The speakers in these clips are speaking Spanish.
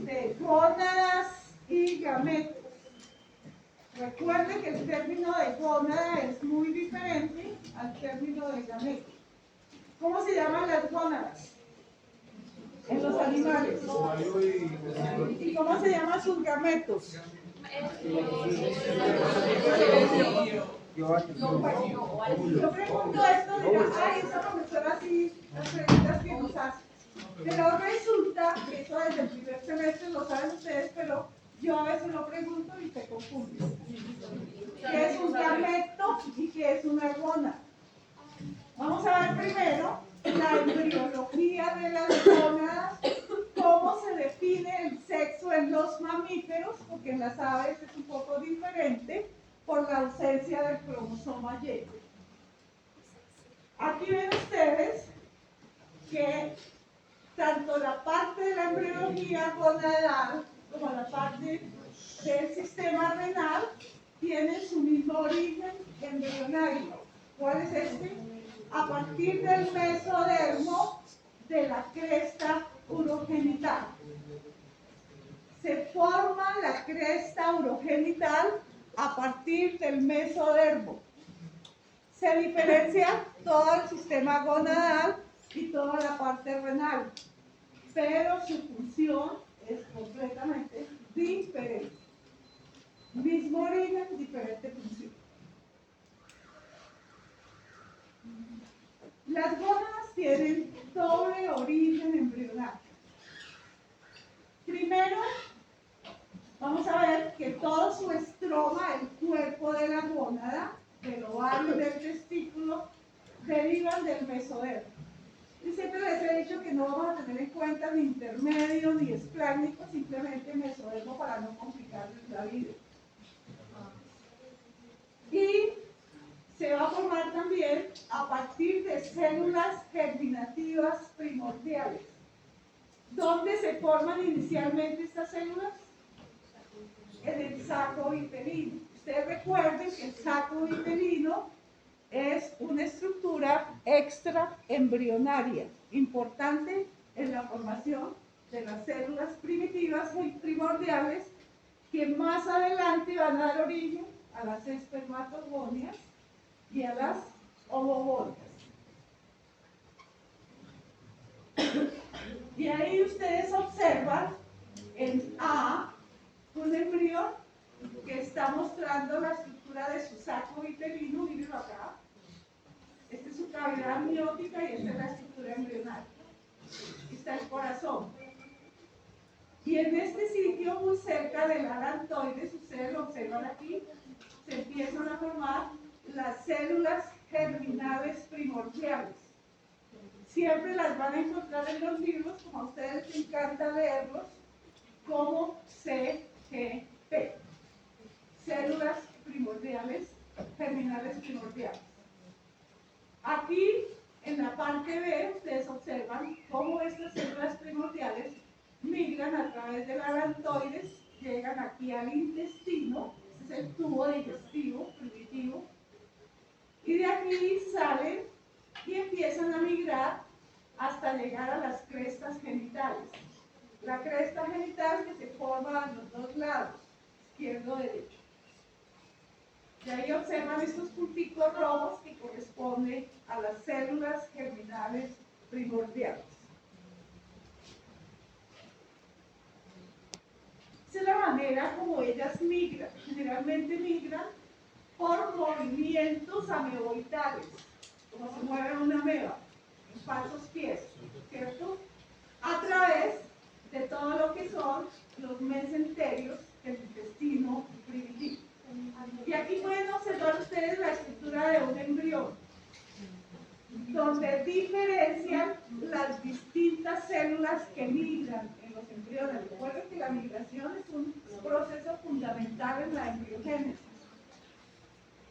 de gónadas y gametos. Recuerden que el término de gónada es muy diferente al término de gameto. ¿Cómo se llaman las gónadas en los animales? ¿Y cómo se llaman sus gametos? Yo pregunto esto, dirán, ay, esa profesora sí, las preguntas que nos hace. Pero resulta que eso desde el primer semestre lo saben ustedes, pero yo a veces lo pregunto y se confunde. ¿Qué es un gameto y qué es una gónada? Vamos a ver primero la embriología de las gónadas, cómo se define el sexo en los mamíferos, porque en las aves es un poco diferente por la ausencia del cromosoma Y. Aquí ven ustedes que tanto la parte de la embriología gonadal como la parte del sistema renal tienen su mismo origen embrionario. ¿Cuál es este? A partir del mesodermo de la cresta urogenital. Se forma la cresta urogenital a partir del mesodermo. Se diferencia todo el sistema gonadal y toda la parte renal, pero su función es completamente diferente. Mismo origen, diferente función. Las gónadas tienen doble origen embrionario. Primero, vamos a ver que todo su estroma, el cuerpo de la gónada, del ovario y del testículo, derivan del mesodermo. Y siempre les he dicho que no vamos a tener en cuenta ni intermedio ni esplácnico, simplemente mesodermo para no complicarles la vida. Y se va a formar también a partir de células germinativas primordiales. ¿Dónde se forman inicialmente estas células? En el saco vitelino. Ustedes recuerden que el saco vitelino es una estructura extraembrionaria, importante en la formación de las células primitivas y primordiales que más adelante van a dar origen a las espermatogonias y a las ovogonias. Y ahí ustedes observan en A un embrión que está mostrando la estructura de su saco vitelino, mírenlo acá. Esta es su cavidad amniótica y esta es la estructura embrionaria. Aquí está el corazón. Y en este sitio, muy cerca del alantoides, ustedes lo observan aquí, se empiezan a formar las células germinales primordiales. Siempre las van a encontrar en los libros, como a ustedes les encanta leerlos, como CGP. Células primordiales, germinales primordiales. Aquí, en la parte B, ustedes observan cómo estas células primordiales migran a través del alantoides, llegan aquí al intestino, este es el tubo digestivo primitivo, y de aquí salen y empiezan a migrar hasta llegar a las crestas genitales. La cresta genital que se forma a los dos lados, izquierdo y derecho. Y ahí observan estos punticos rojos que corresponden a las células germinales primordiales. Esa es la manera como ellas migran. Generalmente migran por movimientos ameboidales, como se mueve una ameba, en falsos pies, ¿cierto? A través de todo lo que son los mesenterios del intestino primitivo. Y aquí pueden observar ustedes la estructura de un embrión, donde diferencian las distintas células que migran en los embriones. Recuerden que la migración es un proceso fundamental en la embriogénesis.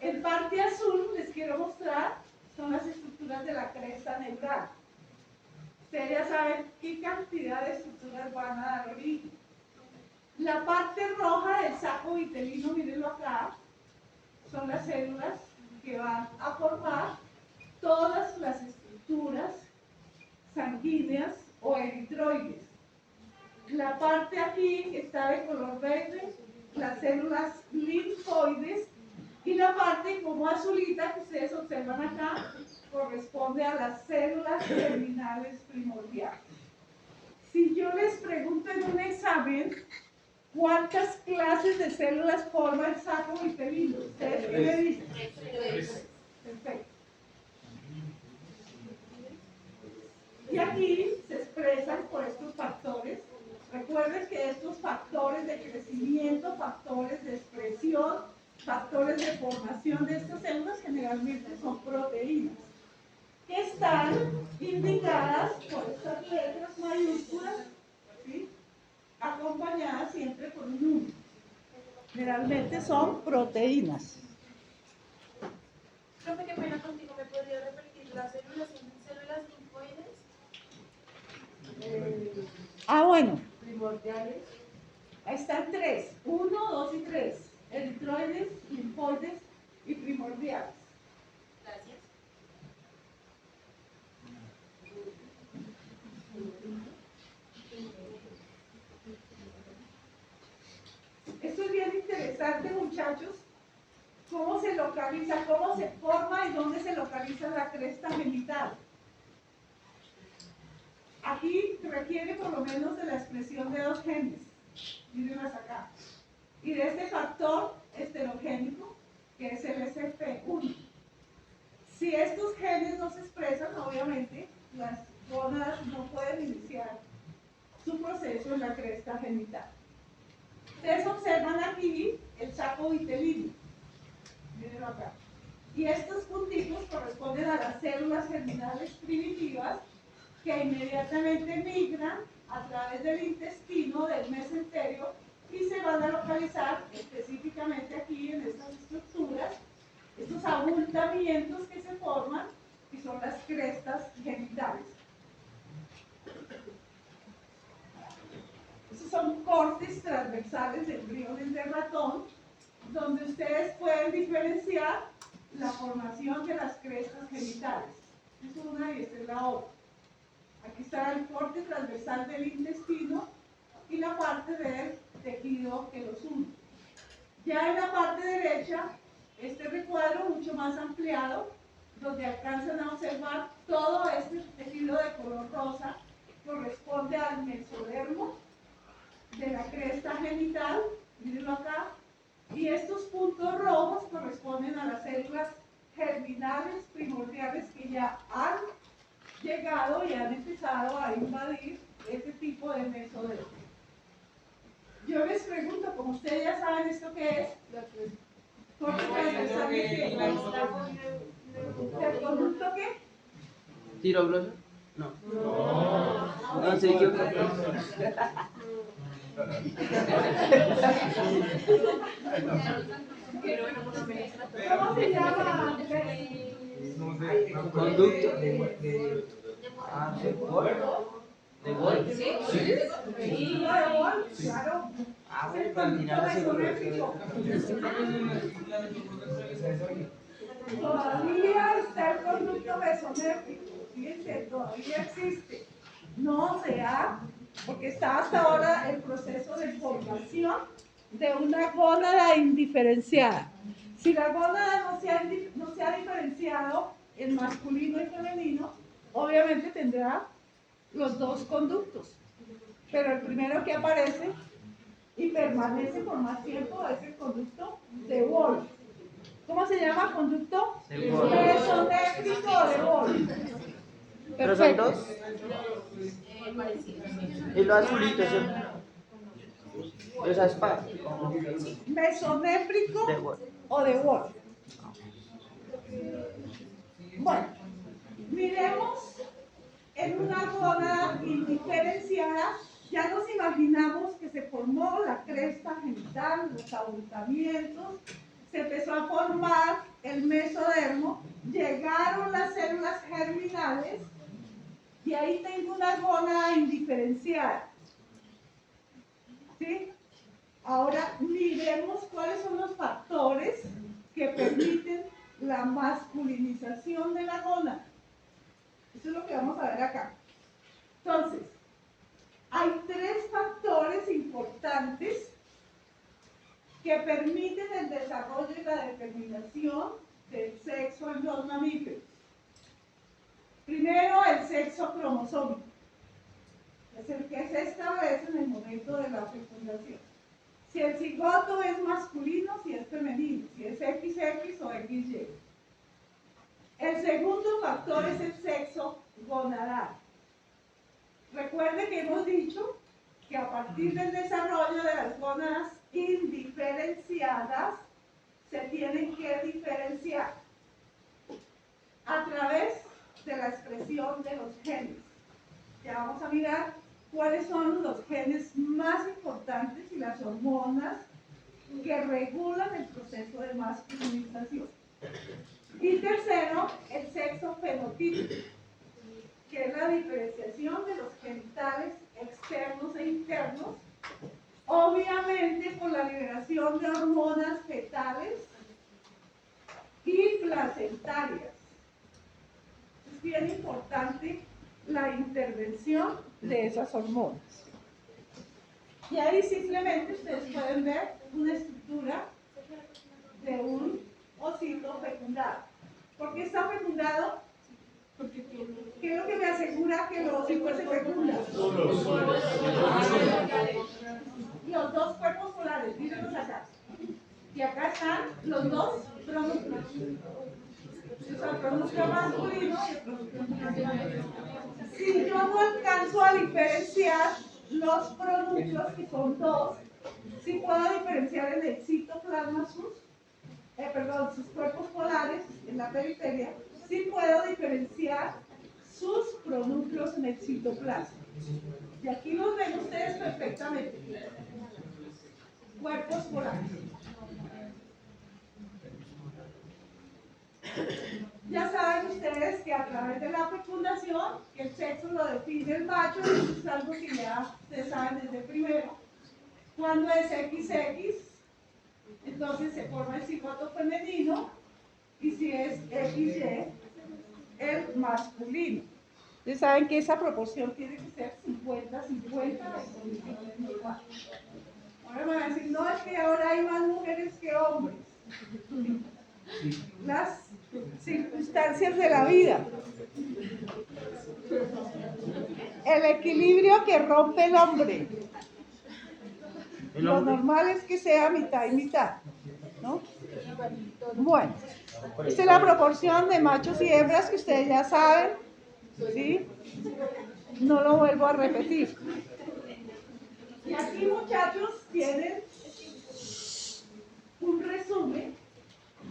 En parte azul les quiero mostrar son las estructuras de la cresta neural. Ustedes ya saben qué cantidad de estructuras van a dar origen. La parte roja del saco vitelino, mírenlo acá, son las células que van a formar todas las estructuras sanguíneas o eritroides. La parte aquí que está de color verde, las células linfoides, y la parte como azulita que ustedes observan acá corresponde a las células germinales primordiales. Si yo les pregunto en un examen cuántas clases de células forma el saco vitelino, ¿ustedes qué me dicen? Perfecto. Y aquí se expresan por estos factores. Recuerden que estos factores de crecimiento, factores de expresión, factores de formación de estas células generalmente son proteínas, que están indicadas por estas letras mayúsculas, ¿sí?, acompañadas siempre por un número. Generalmente son proteínas. Profe, qué pena contigo, ¿me podría repetir las células? ¿Son células linfoides? Bueno. Primordiales. Ahí están tres, 1, 2 y 3. Eritroides, linfoides y primordiales. Gracias. Esto es bien interesante, muchachos. ¿Cómo se localiza, cómo se forma y dónde se localiza la cresta genital? Aquí requiere por lo menos de la expresión de 2 genes. Mírenlas acá. Y de este factor esterogénico, que es el SF1. Si estos genes no se expresan, obviamente, las gónadas no pueden iniciar su proceso en la cresta genital. Ustedes observan aquí el saco vitelino. Mírenlo acá. Y estos puntitos corresponden a las células germinales primitivas que inmediatamente migran a través del intestino, del mesenterio, y se van a localizar específicamente aquí en estas estructuras, estos abultamientos que se forman, y son las crestas genitales. Estos son cortes transversales de embriones de ratón, donde ustedes pueden diferenciar la formación de las crestas genitales. Esta es una y esta es la otra. Aquí está el corte transversal del intestino y la parte del tejido que los une. Ya en la parte derecha, este recuadro mucho más ampliado, donde alcanzan a observar todo este tejido de color rosa, corresponde al mesodermo de la cresta genital, mírenlo acá, y estos puntos rojos corresponden a las células germinales primordiales que ya han llegado y han empezado a invadir este tipo de mesodermo. Yo les pregunto, como ustedes ya saben esto qué es, corte transversal de qué, ¿del conducto qué? ¿Tiro glosa? No. No, se equivocó. ¿Cómo se llama? Conducto. Ah, de Wolf. ¿De Wolf? Sí. ¿De Wolf? Claro. Ah, Es el bueno, al final hace mesonéfrico. Todavía está el conducto mesonéfrico. Fíjense, todavía existe. No se ha, porque está hasta ahora el proceso de formación de una gónada indiferenciada. Si la gónada no se ha diferenciado en masculino y femenino, obviamente tendrá los 2 conductos. Pero el primero que aparece y permanece por más tiempo es el conducto de Wolf. ¿Cómo se llama? Conducto mesonéfrico de Wolf. ¿Pero son 2? Y lo azulito, ¿sí? Esa es para. Mesonéfrico De Wolf. o de Wolf. Bueno, miremos en una gónada indiferenciada. Ya nos imaginamos que se formó la cresta genital, los abultamientos, se empezó a formar el mesodermo, llegaron las células germinales y ahí tengo una gónada indiferenciada. ¿Sí? Ahora miremos cuáles son los factores que permiten la masculinización de la gónada. Eso es lo que vamos a ver acá. Entonces, hay 3 factores que permiten el desarrollo y la determinación del sexo en los mamíferos. Primero, el sexo cromosómico, es el que se establece en el momento de la fecundación. Si el cigoto es masculino, si es femenino, si es XX o XY. El segundo factor es el sexo gonadal. Recuerde que hemos dicho que a partir del desarrollo de las gónadas indiferenciadas se tienen que diferenciar a través de la expresión de los genes. Ya vamos a mirar cuáles son los genes más importantes y las hormonas que regulan el proceso de masculinización. Y tercero, el sexo fenotípico, que es la diferenciación de los genitales externos e internos, obviamente por la liberación de hormonas fetales y placentarias. Es bien importante la intervención de esas hormonas. Y ahí simplemente ustedes pueden ver una estructura de un osito fecundado. ¿Por qué está fecundado? ¿Qué es lo que me asegura que los ositos se fecundan? Los dos cuerpos polares, mírenlos acá. Y acá están los dos pronúcleos. El pronúcleo masculino y el pronúcleo femenino. Si yo no alcanzo a diferenciar los pronúcleos, que son dos, sí puedo diferenciar el excitoplasma sus cuerpos polares en la periferia, sí puedo diferenciar sus pronúcleos en el citoplasma. Y aquí los ven ustedes perfectamente. Cuerpos polares. Ya saben ustedes que a través de la fecundación, el sexo lo define el macho, y eso es algo que ya ustedes saben desde primero. Cuando es XX, entonces se forma el cigoto femenino, y si es XY, el masculino. Ustedes saben que esa proporción tiene que ser 50-50 en condiciones normales. Ahora van a decir, no, es que ahora hay más mujeres que hombres. Las circunstancias de la vida. El equilibrio que rompe el hombre. Lo normal es que sea mitad y mitad, ¿no? Bueno, esta es la proporción de machos y hembras que ustedes ya saben, ¿sí? No lo vuelvo a repetir. Y aquí, muchachos, tienen un resumen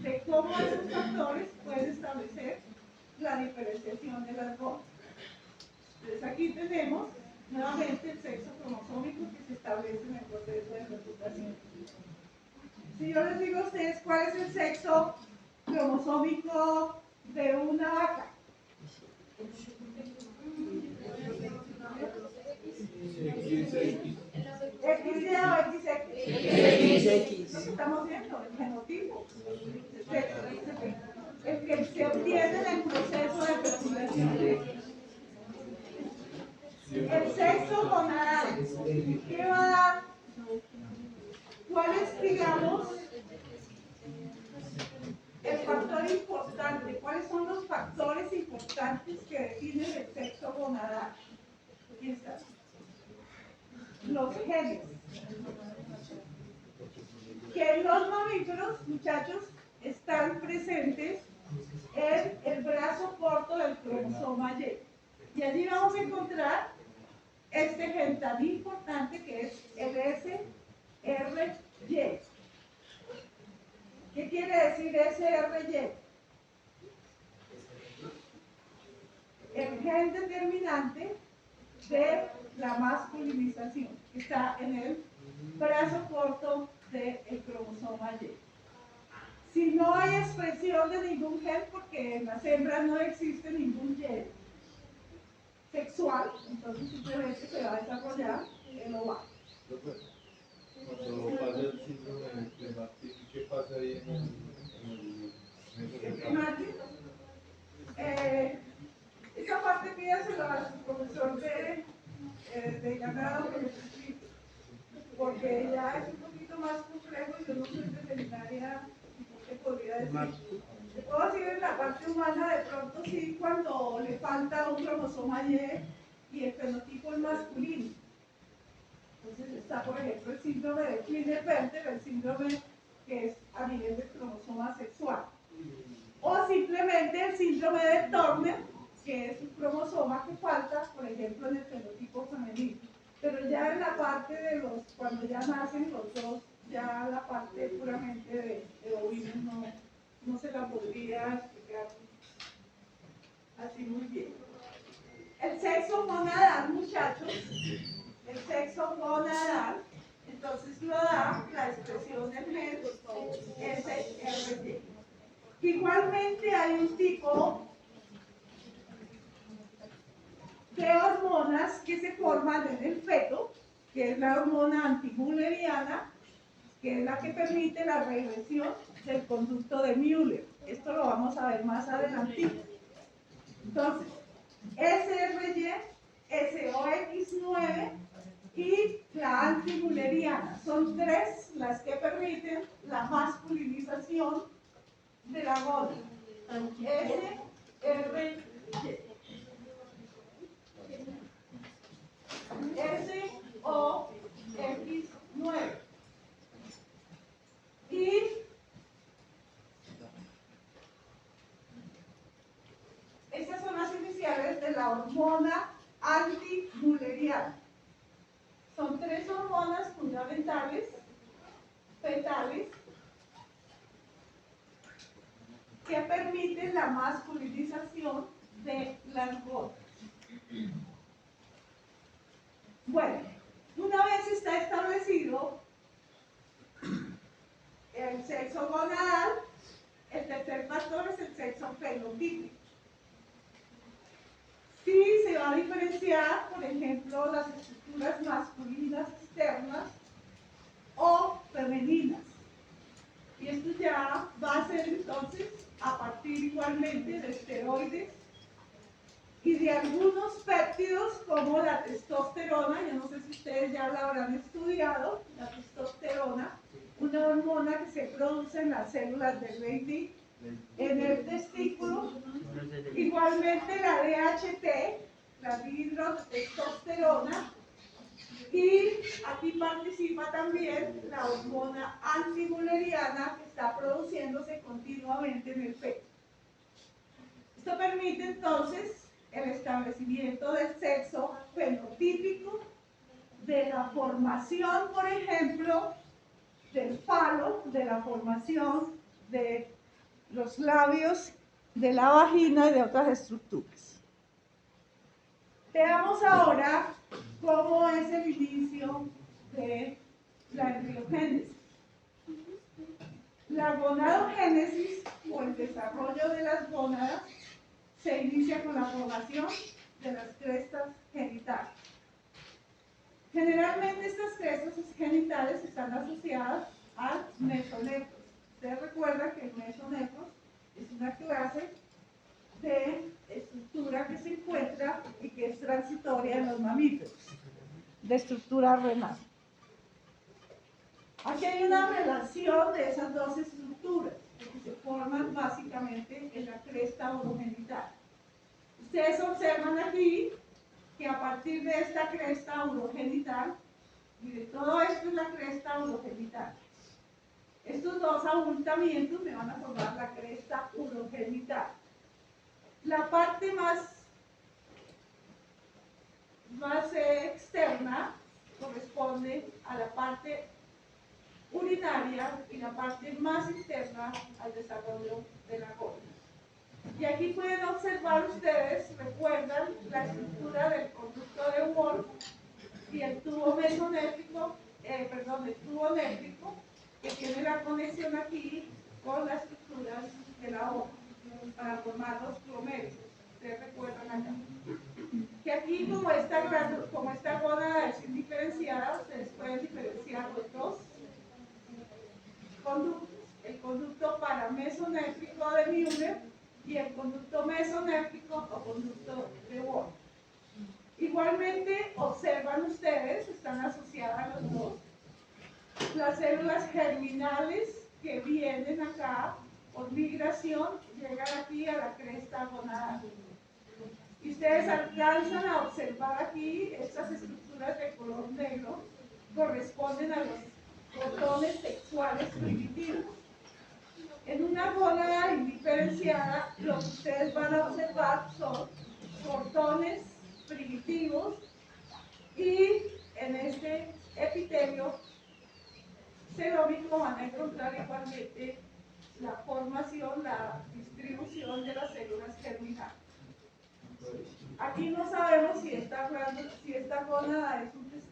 de cómo esos factores pueden establecer la diferenciación de las gónadas. Entonces aquí tenemos nuevamente el sexo cromosómico que se establece en el proceso de fecundación. Si yo les digo a ustedes cuál es el sexo cromosómico de una vaca. ¿XY o XX? Lo que estamos viendo, el genotipo. El que se obtiene en el proceso de fecundación. El sexo gonadal, ¿qué va a dar? ¿Cuál es, digamos, el factor importante? ¿Cuáles son los factores importantes que definen el sexo gonadal? Aquí está. Los genes. Que en los mamíferos, muchachos, están presentes en el brazo corto del cromosoma Y. Y allí vamos a encontrar este gen tan importante que es el SRY. ¿Qué quiere decir SRY? El gen determinante de la masculinización, que está en el brazo corto del cromosoma Y. Si no hay expresión de ningún gen, porque en las hembras no existe ningún Y sexual, entonces simplemente se va a desarrollar el ovario. Cuando pasa el síndrome del climático, ¿qué pasa ahí ¿El climático? Esa parte pídaselo a su profesor de ganado que les explique, porque ya es un poquito más complejo. complejo, yo no soy veterinaria, no te podría decir. Te puedo decir en la parte humana, de pronto sí, cuando le falta un cromosoma y el fenotipo es masculino. Entonces está, por ejemplo, el síndrome de Klinefelter, el síndrome que es a nivel del cromosoma sexual. O simplemente el síndrome de Turner, que es un cromosoma que falta, por ejemplo, en el fenotipo femenino. Pero ya en la parte de los, cuando ya nacen los dos, ya la parte puramente de ovinos no se la podría explicar así muy bien. El sexo gonadal, muchachos, el sexo gonadal, entonces lo da la expresión del gen SRY. Igualmente hay un tipo de hormonas que se forman en el feto, que es la hormona antimülleriana, que es la que permite la regresión del conducto de Müller. Esto lo vamos a ver más adelante. Entonces, SRY, SOX9 y la antimülleriana son tres las que permiten la masculinización de la gónada. SRY. SOX9. Y estas son las iniciales de la hormona antimülleriana. Son tres hormonas fundamentales, fetales, que permiten la masculinización de las gónadas. Bueno, una vez está establecido el sexo gonadal, el tercer factor es el sexo fenotípico. Sí se va a diferenciar, por ejemplo, las estructuras masculinas externas o femeninas. Y esto ya va a ser entonces a partir igualmente de esteroides y de algunos péptidos como la testosterona. Yo no sé si ustedes ya la habrán estudiado, la testosterona, una hormona que se produce en las células del Leydig, en el testículo. Igualmente la DHT, la dihidrotestosterona, y aquí participa también la hormona antimülleriana que está produciéndose continuamente en el feto. Esto permite entonces el establecimiento del sexo fenotípico, de la formación, por ejemplo, del falo, de la formación de los labios, de la vagina y de otras estructuras. Veamos ahora cómo es el inicio de la embriogénesis. La gonadogénesis, o el desarrollo de las gónadas, se inicia con la formación de las crestas genitales. Generalmente estas crestas genitales están asociadas al mesonefros. Ustedes recuerdan que el mesonefros es una clase de estructura que se encuentra y que es transitoria en los mamíferos, de estructura renal. Aquí hay una relación de esas dos estructuras que se forman básicamente en la cresta urogenital. Ustedes observan aquí que a partir de esta cresta urogenital, mire, todo esto es la cresta urogenital. Estos dos abultamientos me van a formar la cresta urogenital. La parte más externa corresponde a la parte urinaria y la parte más interna al desarrollo de la gónada. Y aquí pueden observar ustedes, recuerdan la estructura del conducto de Wolff y el tubo mesonéfrico, el tubo néfrico, que tiene la conexión aquí con las estructuras de la hoja para formar los plomerios. Ustedes recuerdan acá. Que aquí, como esta gónada es indiferenciada, ustedes pueden diferenciar los dos conductos. El conducto paramesonéfrico de Müller y el conducto mesonéfrico o conducto de Wolff. Igualmente, observan ustedes, están asociadas los dos, Las células germinales que vienen acá por migración llegan aquí a la cresta gonadal. Y ustedes alcanzan a observar aquí estas estructuras de color negro corresponden a los cordones sexuales primitivos. En una gónada indiferenciada, lo que ustedes van a observar son cordones primitivos y en este epitelio celómico van a encontrar igualmente la formación, la distribución de las células germinales. Aquí no sabemos si esta gónada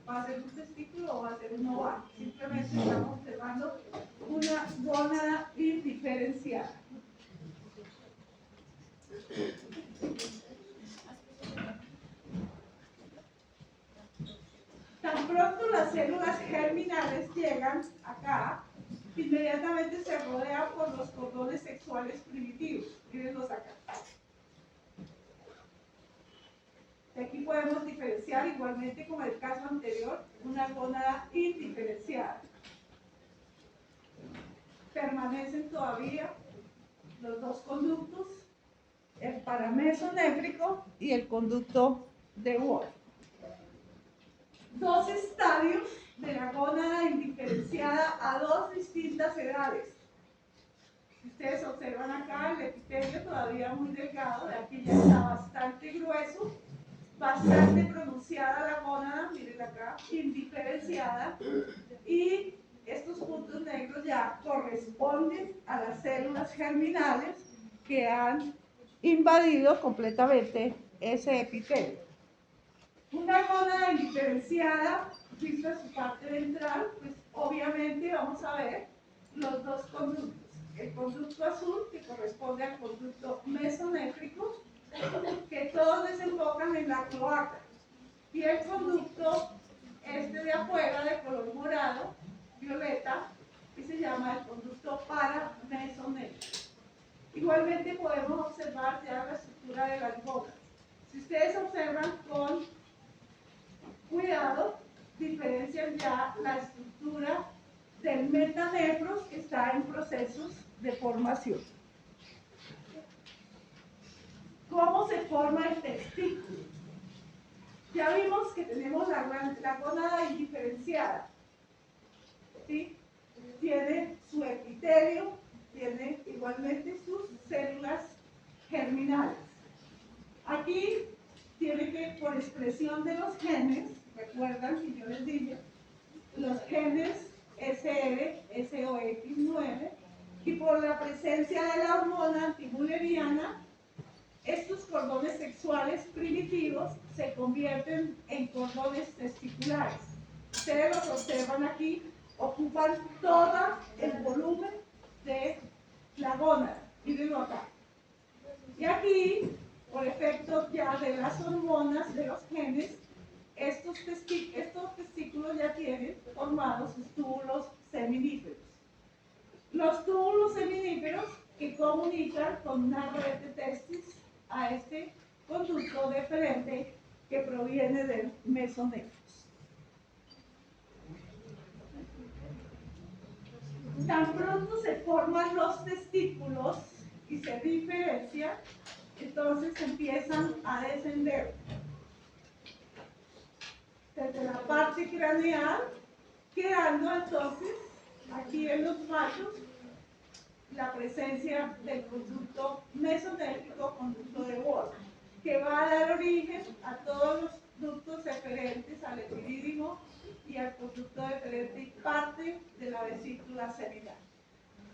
va a ser un testículo o va a ser un ovario. Simplemente estamos observando una gónada indiferenciada. Tan pronto las células germinales llegan acá, inmediatamente se rodean por los cordones sexuales primitivos. Mírenlos acá. Y aquí podemos diferenciar, igualmente como en el caso anterior, una gónada indiferenciada. Permanecen todavía los dos conductos, el paramesonéfrico y el conducto de Wolf. Dos estadios de la gónada indiferenciada a dos distintas edades. Si ustedes observan acá, el epitelio todavía muy delgado, de aquí ya está bastante grueso, bastante pronunciada la gónada, miren acá, indiferenciada, y estos puntos negros ya corresponden a las células germinales que han invadido completamente ese epitelio. Una gónada indiferenciada, vista su parte ventral, pues obviamente vamos a ver los dos conductos. El conducto azul, que corresponde al conducto mesonéfrico, que todos desembocan en la cloaca. Y el conducto este de afuera, de color morado, violeta, que se llama el conducto paramesonéfrico. Igualmente podemos observar ya la estructura de las gónadas. Si ustedes observan con cuidado, diferencian ya la estructura del metanefros que está en procesos de formación. ¿Cómo se forma el testículo? Ya vimos que tenemos la gónada indiferenciada, ¿sí? Tiene su epitelio, tiene igualmente sus células germinales. Aquí tiene que, por expresión de los genes, recuerdan que yo les dije, los genes SR, SOX9, y por la presencia de la hormona antimülleriana, estos cordones sexuales primitivos se convierten en cordones testiculares. Ustedes los observan aquí, ocupan todo el volumen de la gónada. Mírenlo acá. Y aquí, por efecto ya de las hormonas, de los genes, estos testículos ya tienen formados sus túbulos seminíferos. Los túbulos seminíferos que comunican con una red de testis a este conducto deferente que proviene del mesonefros. Tan pronto se forman los testículos y se diferencian, entonces empiezan a descender desde la parte craneal, quedando entonces aquí en los machos la presencia del conducto mesonéfrico, conducto de Wolf, que va a dar origen a todos los ductos eferentes, al epidídimo y al conducto deferente y parte de la vesícula seminal.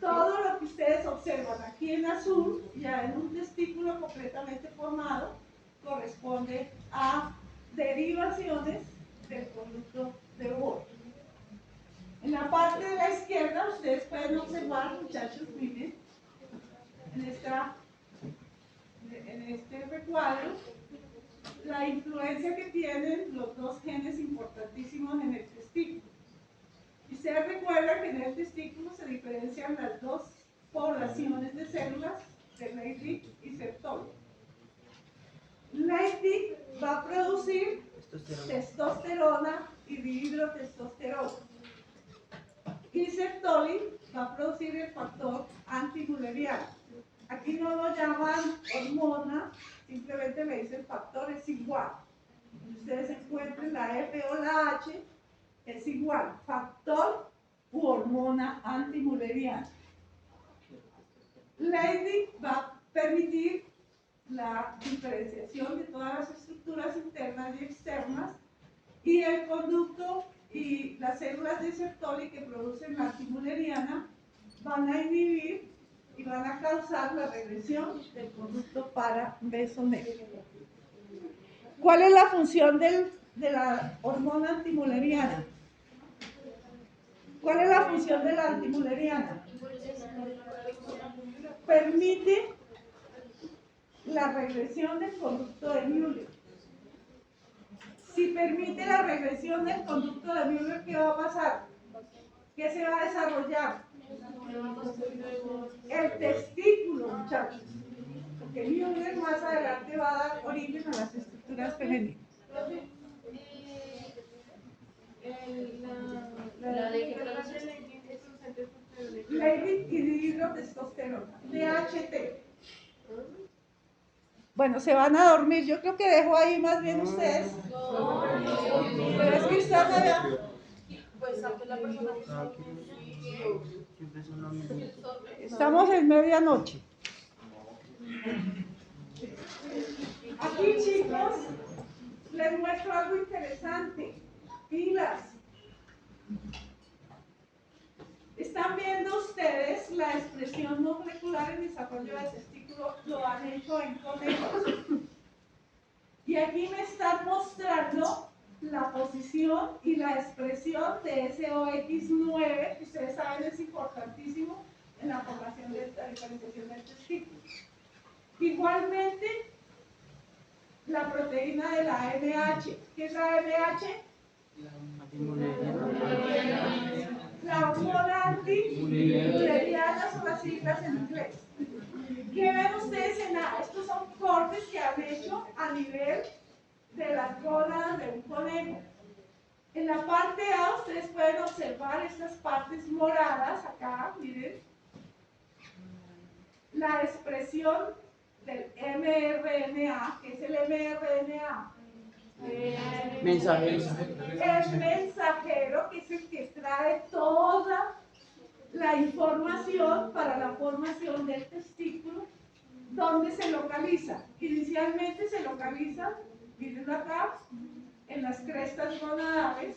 Todo lo que ustedes observan aquí en azul, ya en un testículo completamente formado, corresponde a derivaciones del conducto de Wolf. En la parte de la izquierda, ustedes pueden observar, muchachos, miren, en este recuadro, la influencia que tienen los dos genes importantísimos en el testículo. Y ustedes recuerdan que en el testículo se diferencian las dos poblaciones de células de Leydig y Sertoli. Leydig va a producir testosterona y dihidrotestosterona. Y Sertoli va a producir el factor antimülleriano. Aquí no lo llaman hormona, simplemente le dicen factor es igual. Ustedes encuentren la F o la H, es igual, factor u hormona antimülleriana. Leydig va a permitir la diferenciación de todas las estructuras internas y externas, y el conducto y las células de Sertoli que producen la antimülleriana van a inhibir y van a causar la regresión del conducto para Besonel. ¿Cuál es la función de la hormona antimülleriana? ¿Cuál es la función de la antimülleriana? Permite la regresión del conducto de Müller. Si permite la regresión del conducto de Müller, ¿qué va a pasar? ¿Qué se va a desarrollar? El testículo, muchachos. Porque Müller más adelante va a dar origen a las estructuras femeninas. Leydig y dihidrotestosterona, DHT. Bueno, se van a dormir. Yo creo que dejo ahí más bien ustedes. Pero es que están allá. Estamos en medianoche. Aquí, chicos, les muestro algo interesante. Pilas. Están viendo ustedes la expresión molecular en desarrollo del testículo, lo han hecho en conejos. Y aquí me están mostrando la posición y la expresión de SOX9, que ustedes saben es importantísimo en la formación de la diferenciación del testículo. Igualmente, la proteína de la AMH. ¿Qué es la AMH? La hormona antimülleriana son las siglas en inglés. ¿Qué ven ustedes en A? Estos son cortes que han hecho a nivel de las gónadas de un conejo. En la parte A ustedes pueden observar estas partes moradas acá, miren. La expresión del mRNA. ¿Qué es el mRNA? Mensajero. El mensajero, que es el que trae toda la información para la formación del testículo. ¿Dónde se localiza? Inicialmente se localiza, miren acá, en las crestas gonadales,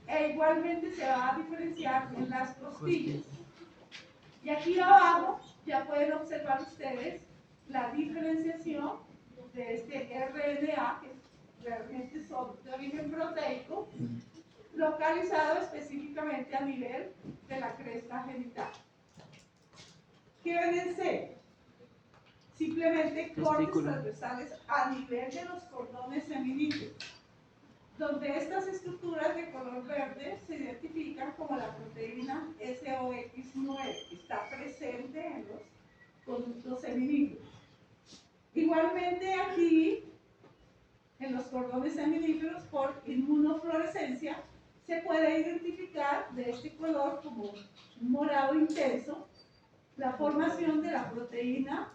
e igualmente se va a diferenciar en las costillas. Y aquí abajo ya pueden observar ustedes la diferenciación de este RNA, que realmente son de origen proteico, localizado específicamente a nivel de la cresta genital. ¿Qué ven en C? Simplemente cortes transversales a nivel de los cordones seminíferos, donde estas estructuras de color verde se identifican como la proteína SOX9, que está presente en los conductos seminíferos. Igualmente aquí, en los cordones seminíferos, por inmunofluorescencia, se puede identificar de este color como un morado intenso la formación de la proteína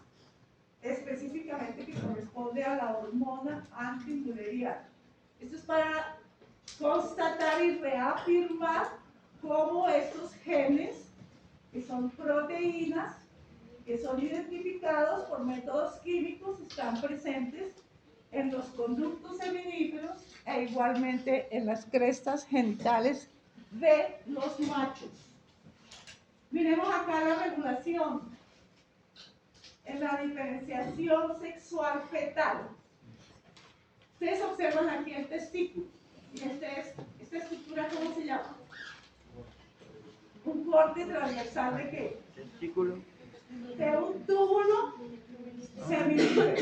específicamente que corresponde a la hormona antimülleriana. Esto es para constatar y reafirmar cómo estos genes, que son proteínas, que son identificados por métodos químicos, están presentes en los conductos seminíferos e igualmente en las crestas genitales de los machos. Miremos acá la regulación en la diferenciación sexual fetal. Ustedes observan aquí el testículo. Y esta estructura, ¿cómo se llama? Un corte transversal ¿de qué? Testículo. De un túbulo seminífero.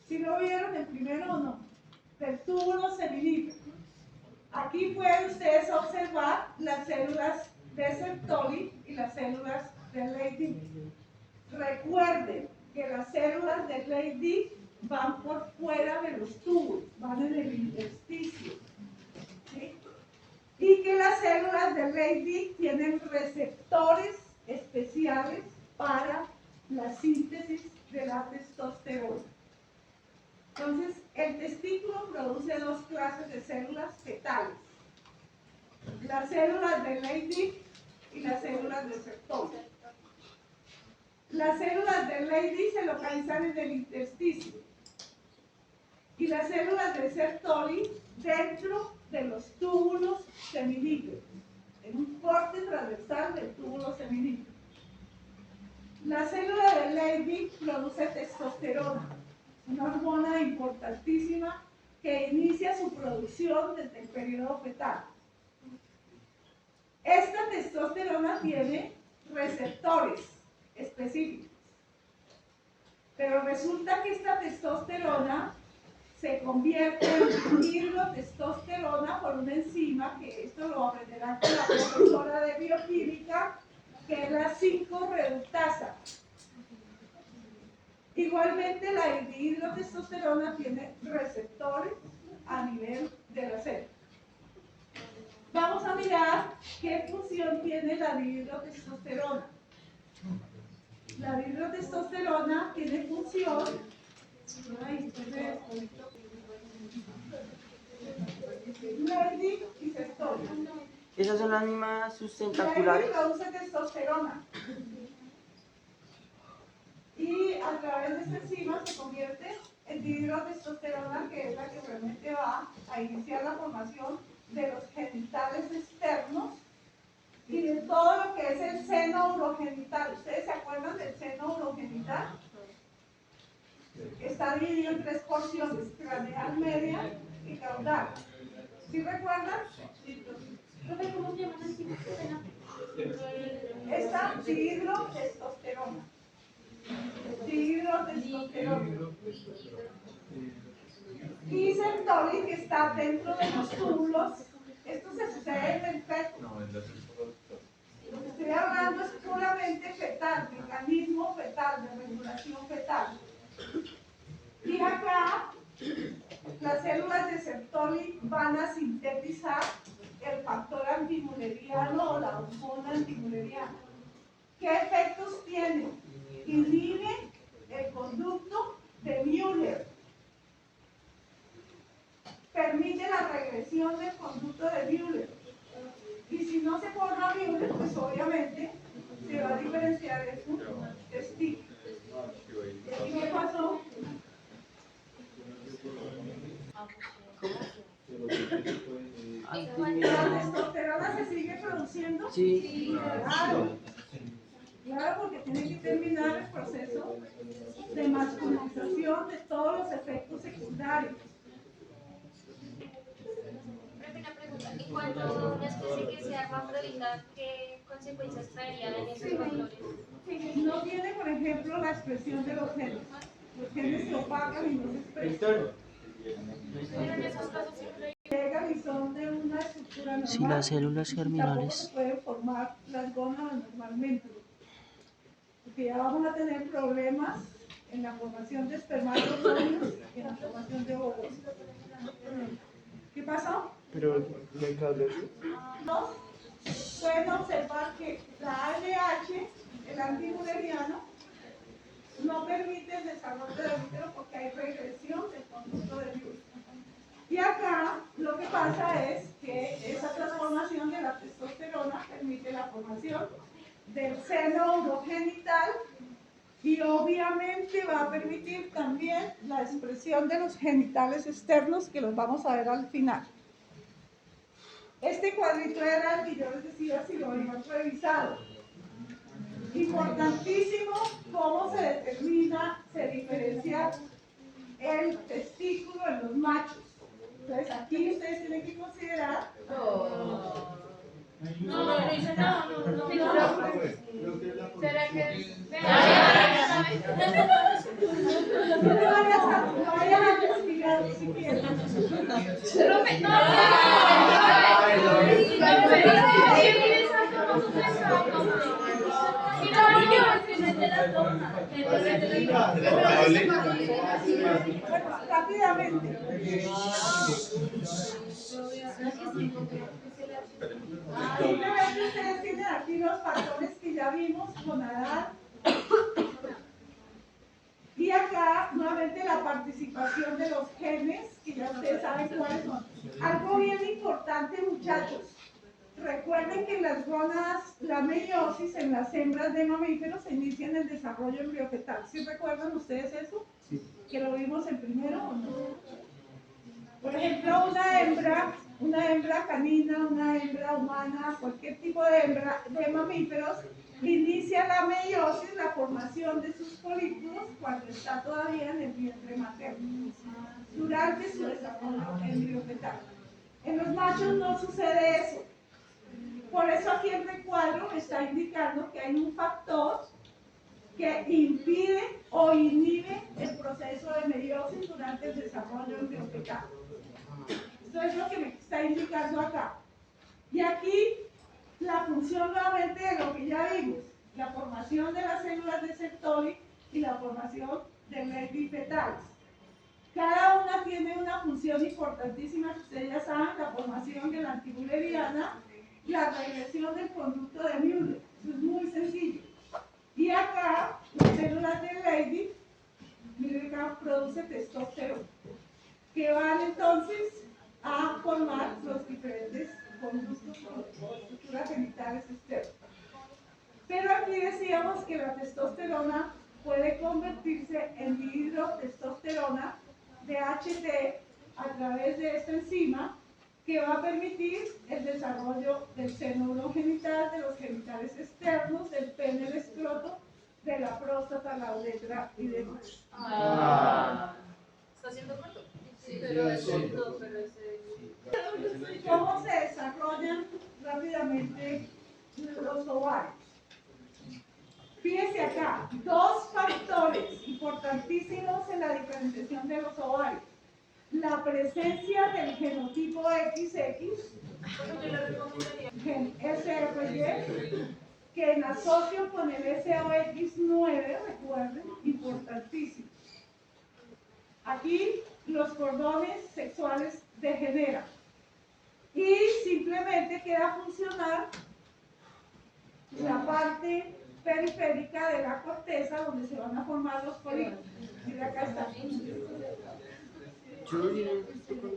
¿Sí lo vieron el primero o no? Del túbulo seminífero. Aquí pueden ustedes observar las células de Sertoli y las células de Leydig. Recuerden que las células de Leydig van por fuera de los túbulos, van en el intersticio. las células de Leydig tienen receptores especiales para la síntesis de la testosterona. Entonces, el testículo produce dos clases de células fetales: las células de Leydig y las células de Sertoli. Las células de Leydig se localizan en el intersticio y las células de Sertoli dentro de los túbulos seminíqueos, en un corte transversal del túbulo seminíqueo. La célula de Leydig produce testosterona, una hormona importantísima que inicia su producción desde el periodo fetal. Esta testosterona tiene receptores específicos, pero resulta que esta testosterona se convierte en dihidrotestosterona por una enzima, que esto lo aprenderán con la profesora de bioquímica, que es la 5-reductasa. Igualmente, la dihidrotestosterona tiene receptores a nivel de la célula. Vamos a mirar qué función tiene la dihidrotestosterona. La dihidrotestosterona tiene función. Leydig y Sertoli. ¿Esas son las mismas sustentaculares? Leydig produce testosterona. Y a través de esta enzima se convierte en dihidrotestosterona, que es la que realmente va a iniciar la formación de los genitales externos y de todo lo que es el seno urogenital. ¿Ustedes se acuerdan del seno urogenital? Está dividido en tres porciones: craneal, media y caudal. ¿Sí recuerdan? ¿Cómo se llama la enzima? Esta dihidrotestosterona. Dihidrotestosterona. Y Sertoli, que está dentro de los túbulos. Esto se sucede en el feto. Lo que estoy hablando es puramente fetal, mecanismo fetal, de regulación fetal. Y acá, las células de Sertoli van a sintetizar el factor antimülleriano o la hormona antimülleriana. ¿Qué efectos tiene? Inhibe el conducto de Müller. Permite la regresión del conducto de Müller. Y si no se forma Müller, pues obviamente se va a diferenciar de su testículo. ¿Y qué pasó? ¿La testosterona se sigue produciendo? Sí. Claro. Claro, porque tiene que terminar el proceso de masculinización de todos los efectos secundarios. Una pregunta, ¿y cuando una especie que sea hermafrodita, qué consecuencias traería en esos factores? No tiene, por ejemplo, la expresión de los genes. Los genes se opacan y no se expresan. Pero en esos casos siempre Llegan y son de una estructura normal. Si las células Tampoco germinales. se pueden formar las gónadas normalmente, porque ya vamos a tener problemas en la formación de espermatozoides y en la formación de óvulos. ¿Qué pasó? Pero me cabe. Dos, pueden observar que la ALH, el antimülleriano, no permite el desarrollo del útero porque hay regresión del conducto de Müller. Y acá lo que pasa es que esa transformación de la testosterona permite la formación del seno urogenital y obviamente va a permitir también la expresión de los genitales externos, que los vamos a ver al final. Este cuadrito era el que yo les decía si lo habían revisado. Importantísimo cómo se determina, se diferencia el testículo en los machos. Entonces aquí ustedes tienen que considerar. no dice nada, no. ¿Será que No vayan a investigar si quieren. Rápidamente. participación de los genes, que ya ustedes saben cuáles son. Algo bien importante, muchachos. Recuerden que en las gónadas, la meiosis en las hembras de mamíferos se inicia en el desarrollo embriofetal. ¿Sí recuerdan ustedes eso? ¿Que lo vimos en primero o no? Por ejemplo, una hembra canina, una hembra humana, cualquier tipo de hembra de mamíferos, inicia la meiosis, la formación de sus folículos, cuando está todavía en el vientre materno, durante su desarrollo embriofetal. En los machos no sucede eso. Por eso aquí el recuadro está indicando que hay un factor que impide o inhibe el proceso de meiosis durante el desarrollo embriofetal. Esto es lo que me está indicando acá. Y aquí la función nuevamente de lo que ya vimos, la formación de las células de Sertoli y la formación de Leydig fetales. Cada una tiene una función importantísima, que ustedes ya saben, la formación de la antimülleriana, la regresión del conducto de Müller. Eso es muy sencillo. Y acá, las células de Leydig, miren acá, produce testosterona, que van entonces a formar los diferentes conductos o estructuras genitales externas. Pero aquí decíamos que la testosterona puede convertirse en dihidrotestosterona DHT a través de esta enzima que va a permitir el desarrollo del seno urogenital, de los genitales externos, del pene, del escroto, de la próstata, la uretra y demás. ¿Está haciendo corto? Sí, pero es corto, pero ese... ¿Cómo se desarrollan rápidamente los ovarios? Fíjense acá, dos factores importantísimos en la diferenciación de los ovarios. La presencia del genotipo XX, gen SRY, que en asocio con el SOX9, recuerden, importantísimo. Aquí los cordones sexuales degeneran y simplemente queda funcionar la parte periférica de la corteza donde se van a formar los folículos. Y de acá está.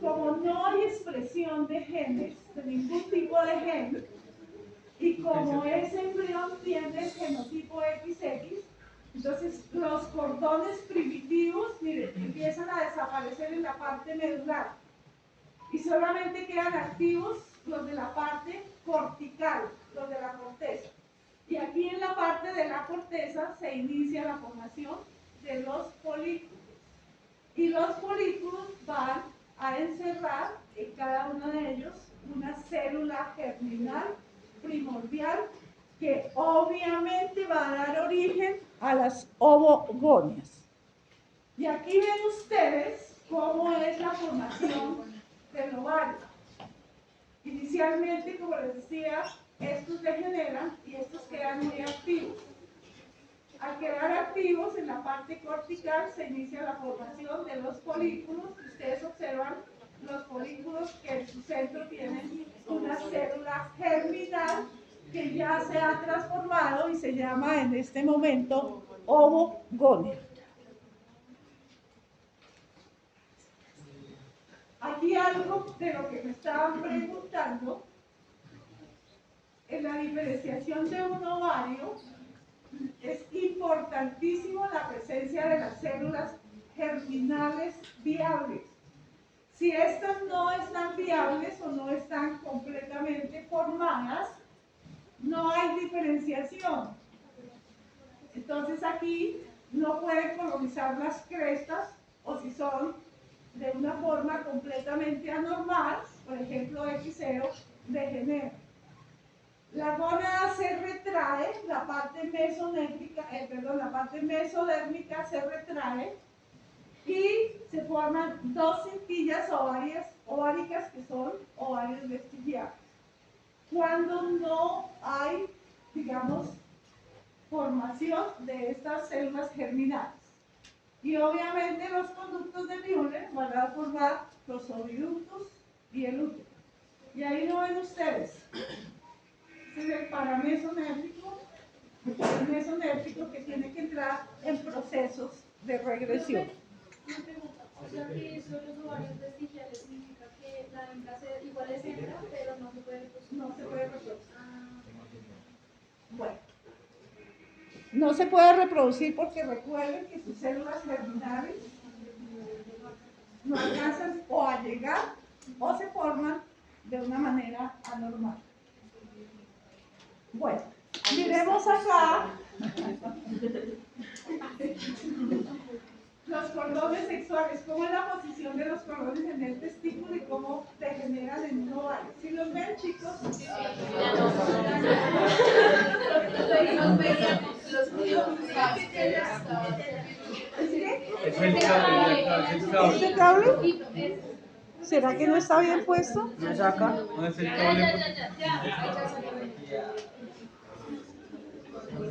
Como no hay expresión de genes, de ningún tipo de gen, y como ese embrión tiene el genotipo XX, entonces los cordones primitivos, miren, empiezan a desaparecer en la parte medular y solamente quedan activos los de la parte cortical, los de la corteza. Y aquí en la parte de la corteza se inicia la formación de los folículos. Y los folículos van a encerrar en cada uno de ellos una célula germinal primordial que obviamente va a dar origen a las ovogonias. Y aquí ven ustedes cómo es la formación del ovario. Inicialmente, como les decía, estos degeneran y estos quedan muy activos. Al quedar activos en la parte cortical se inicia la formación de los folículos. Ustedes observan los folículos que en su centro tienen una célula germinal que ya se ha transformado y se llama en este momento ovogonia. Aquí algo de lo que me estaban preguntando, en la diferenciación de un ovario, es importantísimo la presencia de las células germinales viables. Si estas no están viables o no están completamente formadas, no hay diferenciación. Entonces aquí no pueden colonizar las crestas, o si son de una forma completamente anormal, por ejemplo XO, degenera. La gónada se retrae, la parte la parte mesodérmica se retrae y se forman dos cintillas ováricas que son ovarios vestigiales. Cuando no hay, digamos, formación de estas células germinales. Y obviamente los conductos de Müller van a formar los oviductos y el útero. Y ahí lo ven ustedes. Este es el paramesonérgico, el mesonérgico que tiene que entrar en procesos de regresión. O sea que son los ovarios vestigiales significa que la hembra igual es hembra, pero no se puede reproducir. No se puede reproducir. Ah, Bueno, no se puede reproducir porque recuerden que sus células germinales no alcanzan o a llegar o se forman de una manera anormal. Bueno, miremos acá los cordones sexuales, cómo es la posición de los cordones en el testículo y cómo se generan en un ovario. Si los ven, chicos, Es el cable, ¿este cable? ¿Será que no está bien puesto? ¿No es acá? no es el cable.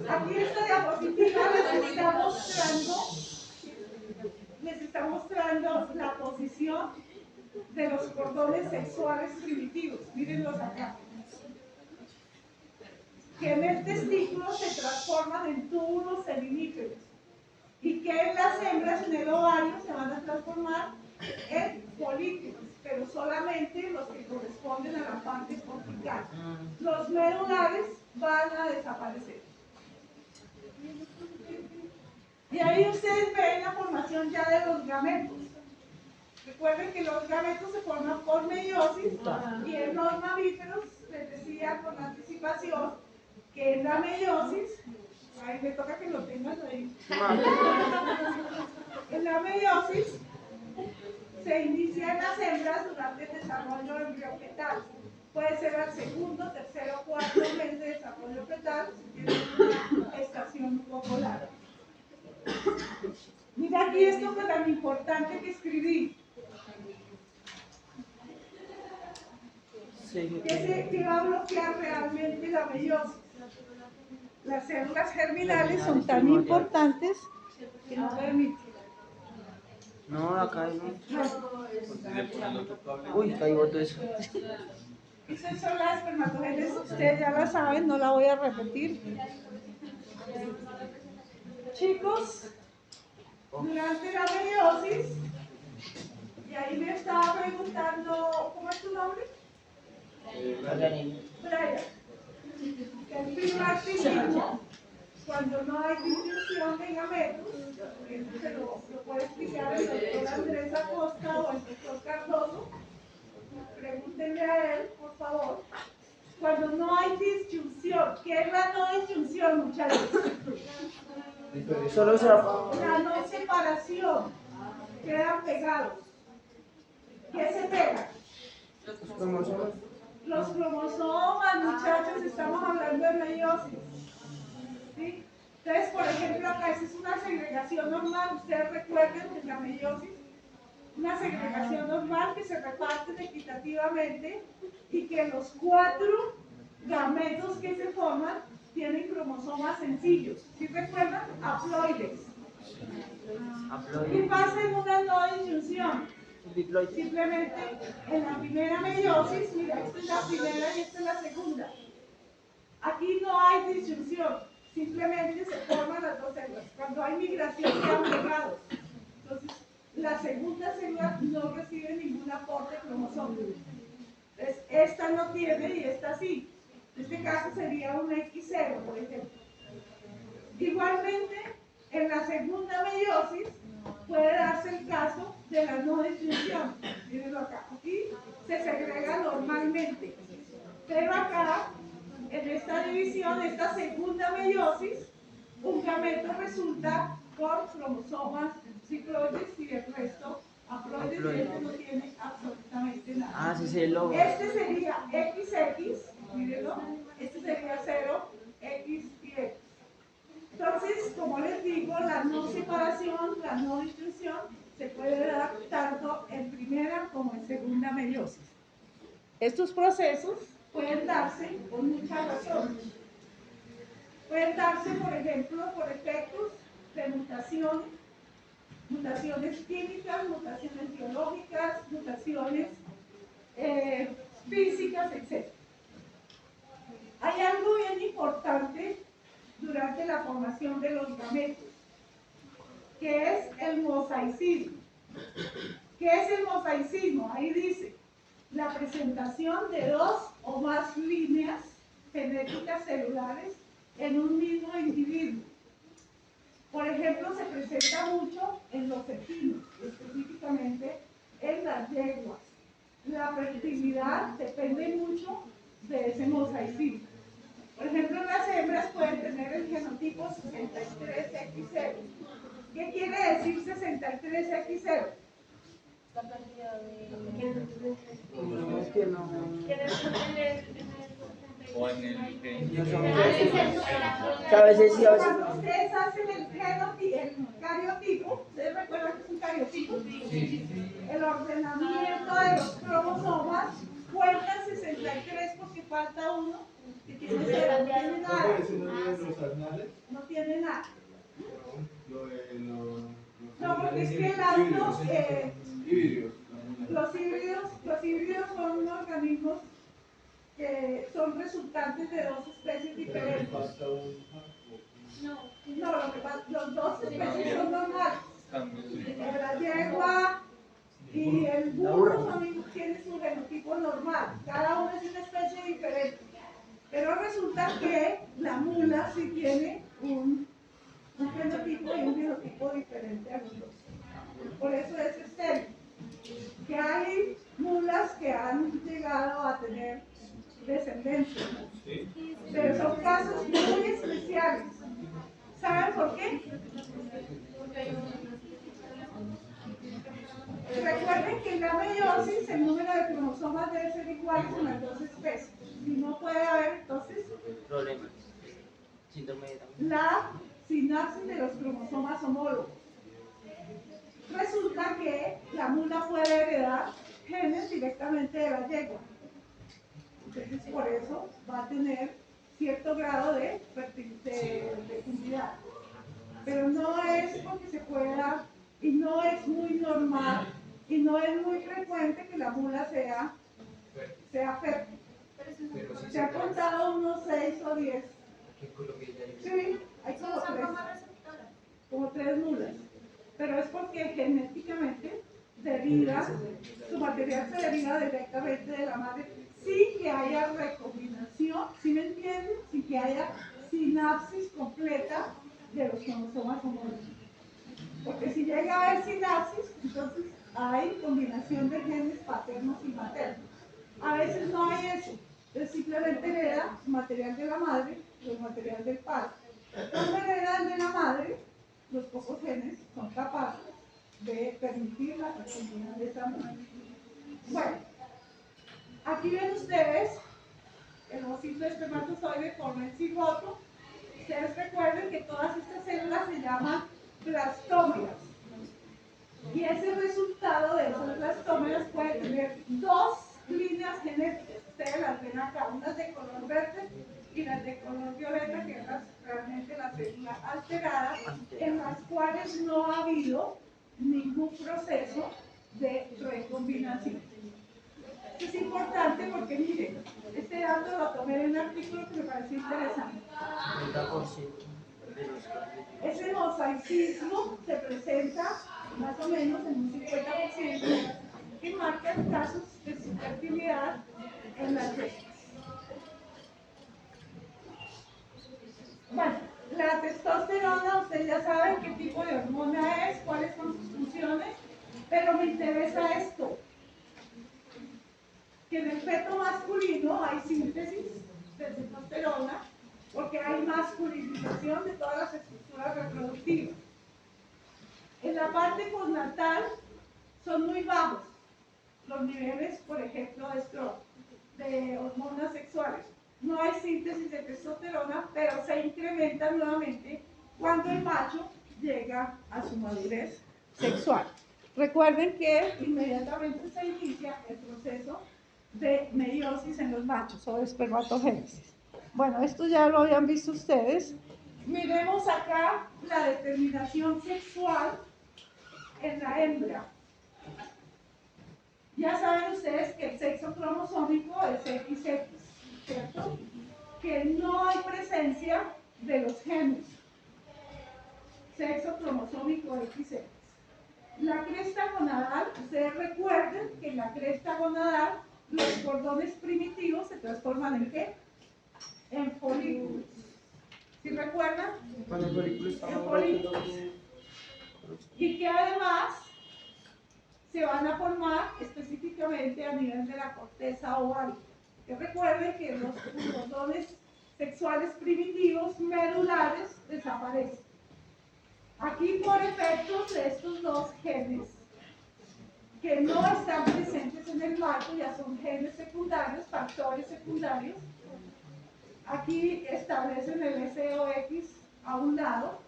Aquí esta diapositiva les está mostrando la posición de los cordones sexuales primitivos. Mírenlos acá. Que en el testículo se transforman en túbulos seminíferos y que en las hembras, en el ovario, se van a transformar en folículos, pero solamente los que corresponden a la parte cortical. Los medulares van a desaparecer. Y ahí ustedes ven la formación ya de los gametos. Recuerden que los gametos se forman por meiosis y en los mamíferos, les decía con anticipación, que en la meiosis, ahí me toca que lo tengas ahí, en la meiosis se inicia en las hembras durante el desarrollo embriofetal. Puede ser al segundo, tercero, cuarto mes de desarrollo fetal, si tiene una estación un poco larga. Mira aquí esto que es tan importante que escribí. ¿Qué va a bloquear realmente la meiosis? Las células germinales son tan importantes que no permiten. No, acá no. Le ponen el otro cable. Uy, ahí boto eso. Esas son las espermatogénesis, ustedes ya la saben, no la voy a repetir. Chicos, durante la meiosis, y ahí me estaba preguntando, ¿cómo es tu nombre? Brian. El primordialismo, cuando no hay distribución de gametos, eso se lo puede explicar el doctor Andrés Acosta o el doctor Cardoso. Pregúntenle a él, por favor. Cuando no hay disyunción, ¿qué es la no disyunción, muchachos? Solo se va. La no separación. Quedan pegados. ¿Qué se pega? Los cromosomas, muchachos, estamos hablando de meiosis. ¿Sí? Entonces, por ejemplo, acá esa es una segregación normal. Ustedes recuerden que en la meiosis, una segregación normal que se reparten equitativamente y que los 4 gametos que se forman tienen cromosomas sencillos. ¿Sí recuerdan? Haploides. ¿Qué pasa en una no disyunción? Simplemente en la primera meiosis, mira, esta es la primera y esta es la segunda. Aquí no hay disyunción, simplemente se forman las dos células. Cuando hay migración quedan pegados. Entonces, la segunda célula no recibe ningún aporte cromosómico. Entonces, esta no tiene y esta sí. En este caso sería un X0, por ejemplo. Igualmente, en la segunda meiosis puede darse el caso de la no disyunción. Mírenlo acá. Aquí se segrega normalmente. Pero acá, en esta división, esta segunda meiosis, un gameto resulta con cromosomas cicloides y el resto haploides, y este no tiene absolutamente nada. Ah, sí, sí, logo. Este sería XX, mírenlo, este sería 0, X y X. Entonces, como les digo, la no separación, la no disyunción, se puede dar tanto en primera como en segunda meiosis. Estos procesos pueden darse por muchas razones. Pueden darse, por ejemplo, por efectos de mutaciones, mutaciones químicas, mutaciones biológicas, mutaciones físicas, etc. Hay algo bien importante durante la formación de los gametos, que es el mosaicismo. ¿Qué es el mosaicismo? Ahí dice, la presentación de dos o más líneas genéticas celulares en un mismo individuo. Por ejemplo, se presenta mucho en los equinos, específicamente en las yeguas. La fertilidad depende mucho de ese mosaicismo. Por ejemplo, las hembras pueden tener el genotipo 63X0. ¿Qué quiere decir 63X0? La cantidad de... No, es que no. O en el que No son A veces tres. es A veces sí, a veces Cuando no. ustedes hacen el cariotipo, ¿ustedes recuerdan que es un cariotipo? El ordenamiento de los cromosomas cuenta 63 porque falta uno que tiene cero, no tiene nada. ¿Eso no viene en los anales? No tiene nada. Lo de No, porque es que las dos, híbridos. los híbridos son unos organismos que son resultantes de dos especies diferentes. Falta un. No, lo que pasa, los dos especies son normales. también. La yegua y el burro tienen su genotipo normal. Cada uno es una especie diferente. Pero resulta que la mula sí tiene un fenotipo y un genotipo diferente a los dos. Por eso es estéril. Que hay mulas que han llegado a tener descendencia. Pero son casos muy especiales. ¿Saben por qué? Recuerden que en la meiosis el número de cromosomas debe ser igual en las dos especies. Si no puede haber entonces Problemas. Síndrome de Down. la sinapsis de los cromosomas homólogos. Resulta que la mula puede heredar genes directamente de la yegua. Entonces por eso va a tener cierto grado de fecundidad. Pero no es porque se pueda y no es muy normal y no es muy frecuente que la mula sea fértil. Se ha contado unos 6 o 10. Sí, hay como 3 mulas. Pero es porque genéticamente su material se deriva directamente de la madre sin que haya recombinación, ¿sí me entienden? Sin que haya sinapsis completa de los cromosomas homólogos. Porque si llega a haber sinapsis, entonces hay combinación de genes paternos y maternos. A veces no hay eso, entonces simplemente hereda material de la madre y el material del padre. Cuando heredan de la madre, los pocos genes son capaces de permitir la fertilidad de esa mujer. Bueno, aquí ven ustedes el ovocito espermatozoide con el cigoto. Ustedes recuerden que todas estas células se llaman blastómeras. Y ese resultado de esas blastómeras puede tener dos líneas genéticas. Ustedes las ven acá, unas de color verde y las de color violeta, que es realmente la célula alterada, en las cuales no ha habido ningún proceso de recombinación. Esto es importante porque, miren, este dato lo tomé de un artículo que me pareció interesante. 30% de los cambios. Ese mosaicismo se presenta más o menos en un 50% y marca casos de infertilidad en las yeguas. Bueno, la testosterona, ustedes ya saben qué tipo de hormona es, cuáles son sus funciones, pero me interesa esto, que en el feto masculino hay síntesis de testosterona porque hay masculinización de todas las estructuras reproductivas. En la parte postnatal son muy bajos los niveles, por ejemplo, de hormonas sexuales. No hay síntesis de testosterona, pero se incrementa nuevamente cuando el macho llega a su madurez sexual. Recuerden que inmediatamente se inicia el proceso de meiosis en los machos o de espermatogénesis. Bueno, esto ya lo habían visto ustedes. Miremos acá la determinación sexual en la hembra. Ya saben ustedes que el sexo cromosómico es XX, ¿cierto? Que no hay presencia de los genes. Sexo cromosómico XX. La cresta gonadal, ustedes recuerden que en la cresta gonadal los cordones primitivos se transforman ¿en qué? En folículos. ¿Sí recuerdan? Cuando el folículo está En más folículos. rápido, Y que además se van a formar específicamente a nivel de la corteza ovárica. Que recuerden que los cordones sexuales primitivos medulares desaparecen. Aquí por efectos de estos dos genes que no están presentes en el macho, ya son genes secundarios, factores secundarios, aquí establecen el SOX a un lado,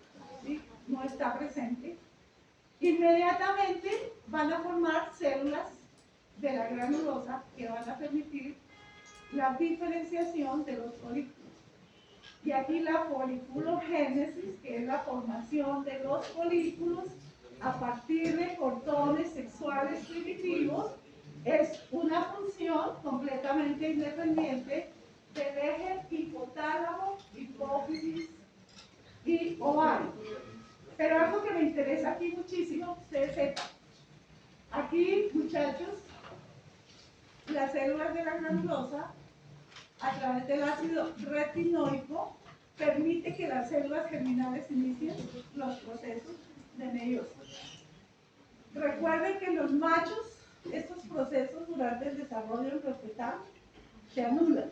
¿sí? No está presente. Inmediatamente van a formar células de la granulosa que van a permitir la diferenciación de los folículos. Y aquí la foliculogénesis, que es la formación de los folículos a partir de cordones sexuales primitivos, es una función completamente independiente del eje hipotálamo, hipófisis y ovario. Pero algo que me interesa aquí muchísimo, que ustedes sepan. Aquí, muchachos, las células de la granulosa, a través del ácido retinoico, permite que las células germinales inicien los procesos de meiosis. Recuerden que en los machos, estos procesos durante el desarrollo embrionetal se anulan.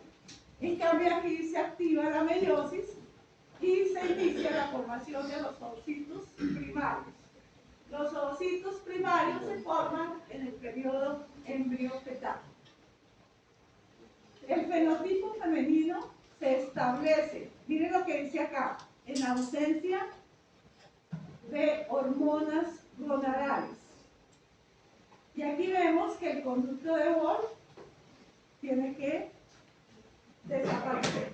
En cambio, aquí se activa la meiosis y se inicia la formación de los oocitos primarios. Los oocitos primarios se forman en el periodo embriofetal. El fenotipo femenino se establece, miren lo que dice acá, en ausencia de hormonas gonadales. Y aquí vemos que el conducto de Wolff tiene que desaparecer.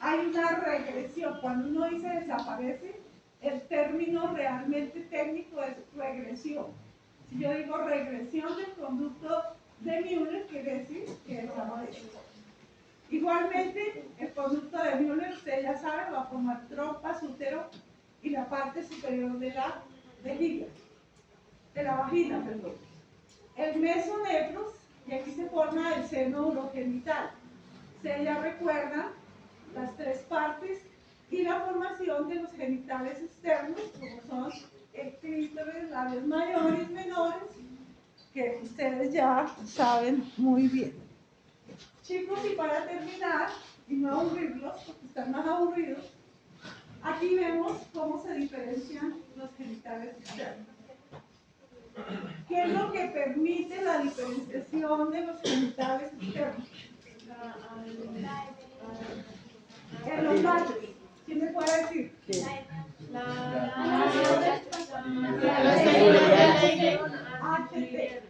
Hay una regresión. Cuando uno dice desaparece, el término realmente técnico es regresión. Si yo digo regresión del conducto de Müller, quiere decir que desaparece. Igualmente, el conducto de Müller, ustedes ya saben, va a formar trompas, útero y la parte superior de la vejiga, de la vagina, perdón. El mesonefros, y aquí se forma el seno urogenital. Ustedes ya recuerdan las tres partes y la formación de los genitales externos, como son el clítoris, labios mayores, menores, que ustedes ya saben muy bien. Chicos, y para terminar, y no aburrirlos, porque están más aburridos, aquí vemos cómo se diferencian los genitales externos. ¿Qué es lo que permite la diferenciación de los genitales externos? En los machos, ¿quién me puede decir? HT.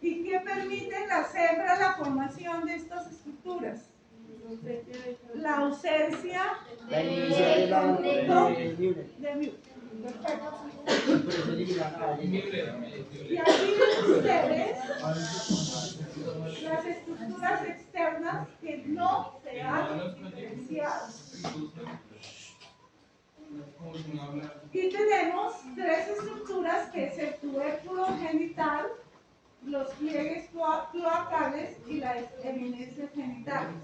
¿Y qué permite en las hembras la formación de estas estructuras? La ausencia la inicia de la de Müller. Müller. Perfecto. Por eso le llaman a Y aquí ven ustedes las estructuras externas que no se han diferenciado. Y tenemos tres estructuras, que es el tubérculo genital, los pliegues cloacales y las eminencias genitales.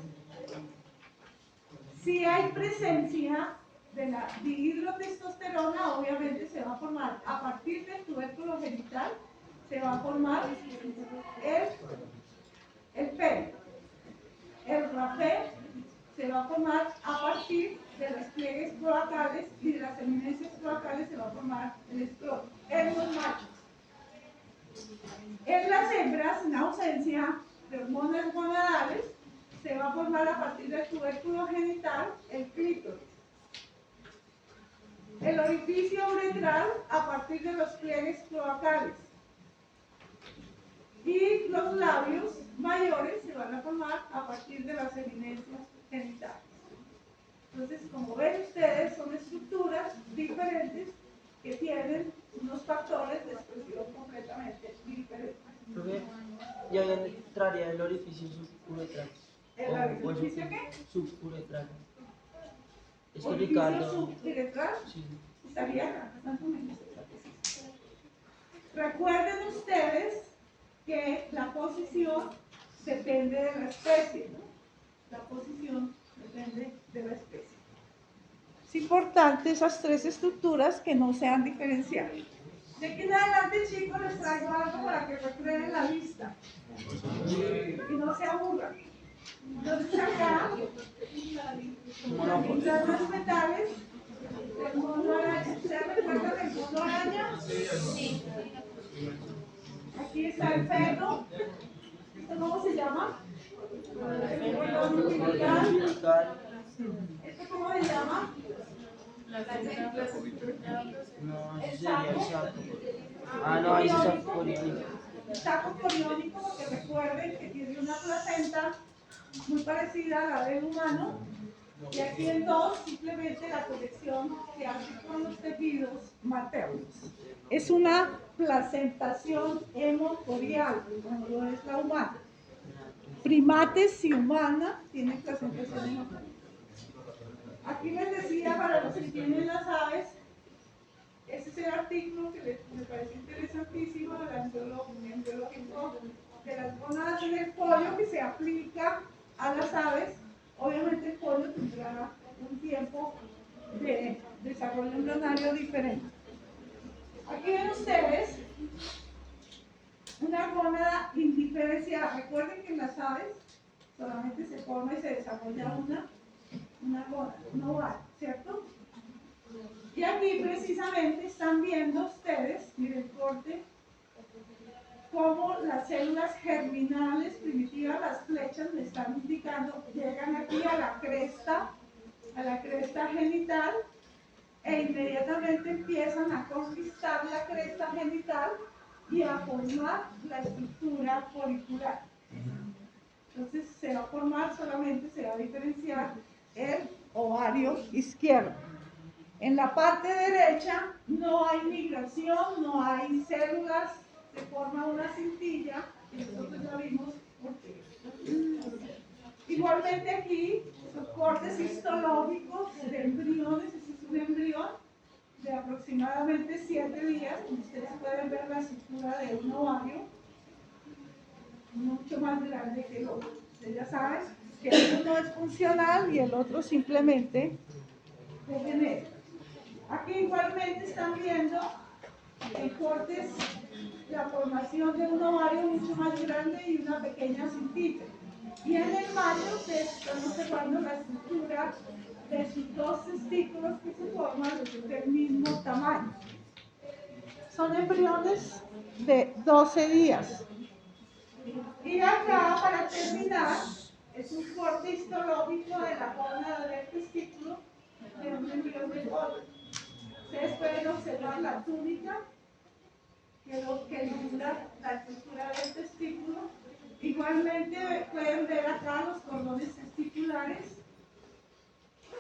Si hay presencia de la dihidrotestosterona, obviamente se va a formar a partir del tubérculo genital, se va a formar el pene. El rapé se va a formar a partir de los pliegues cloacales y de las eminencias cloacales se va a formar el escroto en los machos. En las hembras, en ausencia de hormonas gonadales, se va a formar a partir del tubérculo genital el clítoris. El orificio uretral a partir de los pliegues cloacales. Y los labios mayores se van a formar a partir de las eminencias genitales. Entonces, como ven ustedes, son estructuras diferentes que tienen unos factores de expresión completamente diferentes. ¿Y ahí entraría el orificio suburetral? ¿El orificio qué? Suburetral. Es que Orificio Ricardo... suburetral Sí. estaría acá, más o menos. Recuerden ustedes que la posición depende de la especie, ¿no? La posición depende de la especie. Es importante esas tres estructuras que no sean diferenciadas. De aquí en adelante, chicos, les traigo algo para que recreen la vista y no se aburran. Entonces acá, pintar los metales del mono araña. ¿Ustedes recuerdan el mono araña? Sí. Aquí está el perro. ¿Esto cómo se llama? El cordón umbilical. ¿Esto cómo se llama? No, ese sería el saco. Ah, no, ahí se saco coriónico. Saco coriónico, porque recuerden que tiene una placenta muy parecida a la del humano. Y aquí en dos, simplemente la conexión que hace con los tejidos maternos. Es una placentación hemocorial, como lo es la humana. Primates y humana tienen placentación hemocorial. Aquí les decía, para los que tienen las aves, ese es el artículo que me parece interesantísimo del embriológico de las gónadas en el pollo, que se aplica a las aves. Obviamente el pollo tendrá un tiempo de desarrollo embrionario diferente. Aquí ven ustedes una gónada indiferenciada. Recuerden que en las aves solamente se forma y se desarrolla una gónada, un ovario, ¿cierto? Y aquí precisamente están viendo ustedes, miren el corte, cómo las células germinales primitivas, las flechas me están indicando, llegan aquí a la cresta genital, e inmediatamente empiezan a conquistar la cresta genital y a formar la estructura folicular. Entonces se va a formar, solamente se va a diferenciar el ovario izquierdo. En la parte derecha no hay migración, no hay células, se forma una cintilla, y nosotros ya vimos por qué. Igualmente aquí, los cortes histológicos de embriones, este es un embrión de aproximadamente 7 días, como ustedes pueden ver la estructura de un ovario, mucho más grande que el otro. Ustedes ya saben que uno es funcional y el otro simplemente degenera. Aquí igualmente están viendo en cortes la formación de un ovario mucho más grande y una pequeña cintilla. Y en el macho ustedes están observando la estructura de sus dos testículos que se forman del mismo tamaño. Son embriones de 12 días. Y acá, para terminar, es un corte histológico de la gónada del testículo de un embrión de pollo. Ustedes pueden observar la túnica que ilustra la estructura del testículo. Igualmente pueden ver acá los cordones testiculares,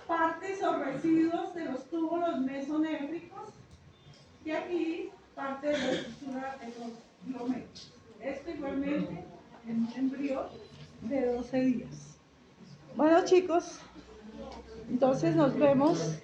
partes o residuos de los túbulos mesonéfricos y aquí parte de la estructura de los glomérulos. Esto igualmente es un embrión de 12 días. Bueno, chicos, entonces nos vemos